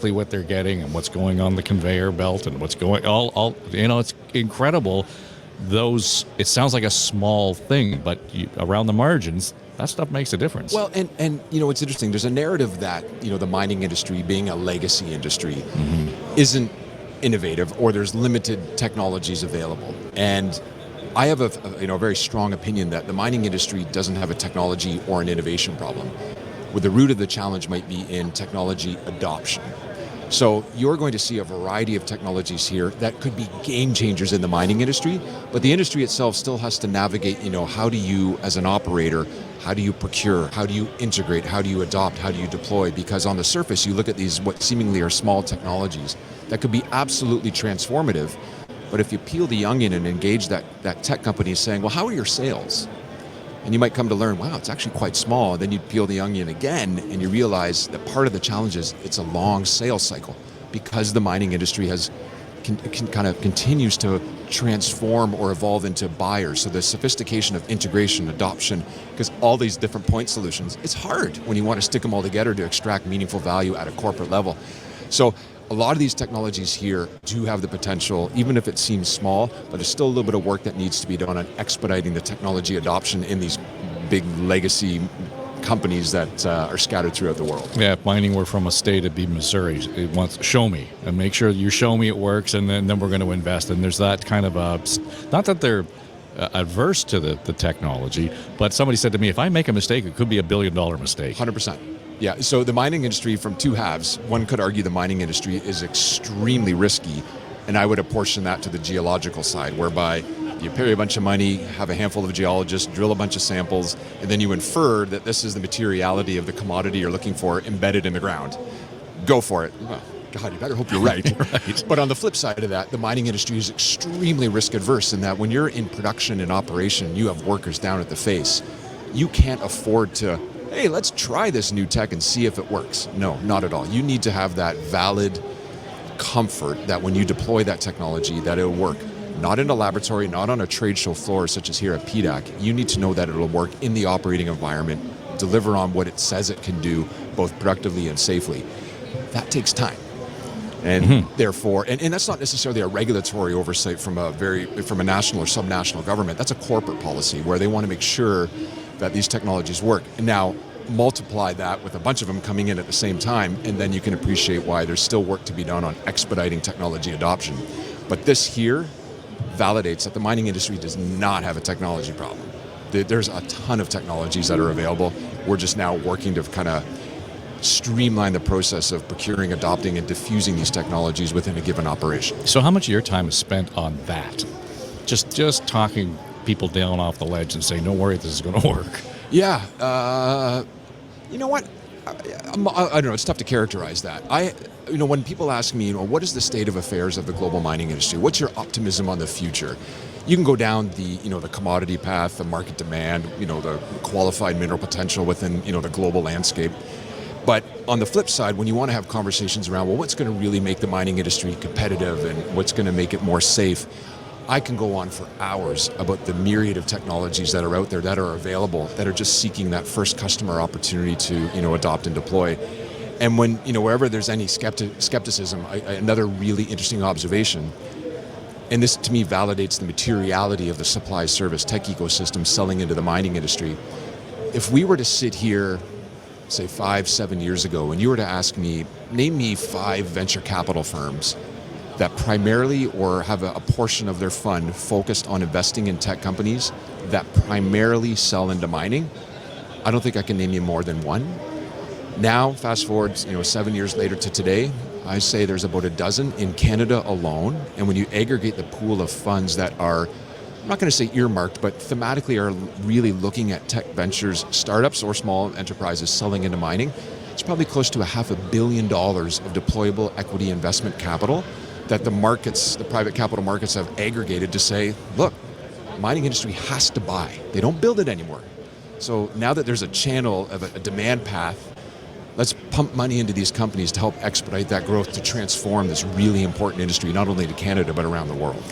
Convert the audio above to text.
what they're getting and what's going on the conveyor belt and what's going all it's incredible. It sounds like a small thing, but around the margins, that stuff makes a difference. Well, and it's interesting. There's a narrative that the mining industry, being a legacy industry, isn't innovative, or there's limited technologies available. And I have a very strong opinion that the mining industry doesn't have a technology or an innovation problem, where the root of the challenge might be in technology adoption. So you're going to see a variety of technologies here that could be game changers in the mining industry, but the industry itself still has to navigate, how do you, as an operator, how do you procure, how do you integrate, how do you adopt, how do you deploy? Because on the surface, you look at these, what seemingly are small technologies that could be absolutely transformative, but if you peel the onion and engage that tech company saying, well, how are your sales? And you might come to learn, wow, it's actually quite small. And then you peel the onion again and you realize that part of the challenge is it's a long sales cycle, because the mining industry continues to transform or evolve into buyers. So the sophistication of integration, adoption, because all these different point solutions, it's hard when you want to stick them all together to extract meaningful value at a corporate level. So a lot of these technologies here do have the potential, even if it seems small, but there's still a little bit of work that needs to be done on expediting the technology adoption in these big legacy companies that are scattered throughout the world. Yeah, if mining were from a state, it'd be Missouri. It wants, show me, and make sure you show me it works, and then we're going to invest. And there's that kind of not that they're adverse to the technology, but somebody said to me, if I make a mistake, it could be $1 billion mistake. 100%. Yeah, so the mining industry, from two halves, one could argue the mining industry is extremely risky, and I would apportion that to the geological side, whereby you pay a bunch of money, have a handful of geologists, drill a bunch of samples, and then you infer that this is the materiality of the commodity you're looking for embedded in the ground. Go for it. Well, God, you better hope you're right. Right. But on the flip side of that, the mining industry is extremely risk adverse in that when you're in production and operation, you have workers down at the face. You can't afford to, hey, let's try this new tech and see if it works. No, not at all. You need to have that valid comfort that when you deploy that technology, that it'll work. Not in a laboratory, not on a trade show floor such as here at PDAC. You need to know that it'll work in the operating environment, deliver on what it says it can do, both productively and safely. That takes time. And therefore, and that's not necessarily a regulatory oversight from a national or subnational government. That's a corporate policy where they want to make sure that these technologies work. And now multiply that with a bunch of them coming in at the same time, and then you can appreciate why there's still work to be done on expediting technology adoption. But this here validates that the mining industry does not have a technology problem. There's a ton of technologies that are available. We're just now working to kind of streamline the process of procuring, adopting, and diffusing these technologies within a given operation. So how much of your time is spent on that? Just talking people down off the ledge and saying, don't worry, this is going to work. Yeah. You know what? I don't know. It's tough to characterize that. When people ask me, what is the state of affairs of the global mining industry? What's your optimism on the future? You can go down the commodity path, the market demand, the qualified mineral potential within, the global landscape. But on the flip side, when you want to have conversations around, what's going to really make the mining industry competitive and what's going to make it more safe, I can go on for hours about the myriad of technologies that are out there, that are available, that are just seeking that first customer opportunity to, adopt and deploy. And when, wherever there's any skepticism, another really interesting observation, and this to me validates the materiality of the supply service tech ecosystem selling into the mining industry. If we were to sit here, say 5-7 years ago, and you were to ask me, name me 5 venture capital firms that primarily or have a portion of their fund focused on investing in tech companies that primarily sell into mining, I don't think I can name you more than one. Now, fast forward 7 years later to today, I say there's about a dozen in Canada alone. And when you aggregate the pool of funds that are, I'm not going to say earmarked, but thematically are really looking at tech ventures, startups or small enterprises selling into mining, it's probably close to $500 million of deployable equity investment capital that the markets, the private capital markets have aggregated to say, look, mining industry has to buy. They don't build it anymore. So now that there's a channel of a demand path, let's pump money into these companies to help expedite that growth to transform this really important industry, not only to Canada, but around the world.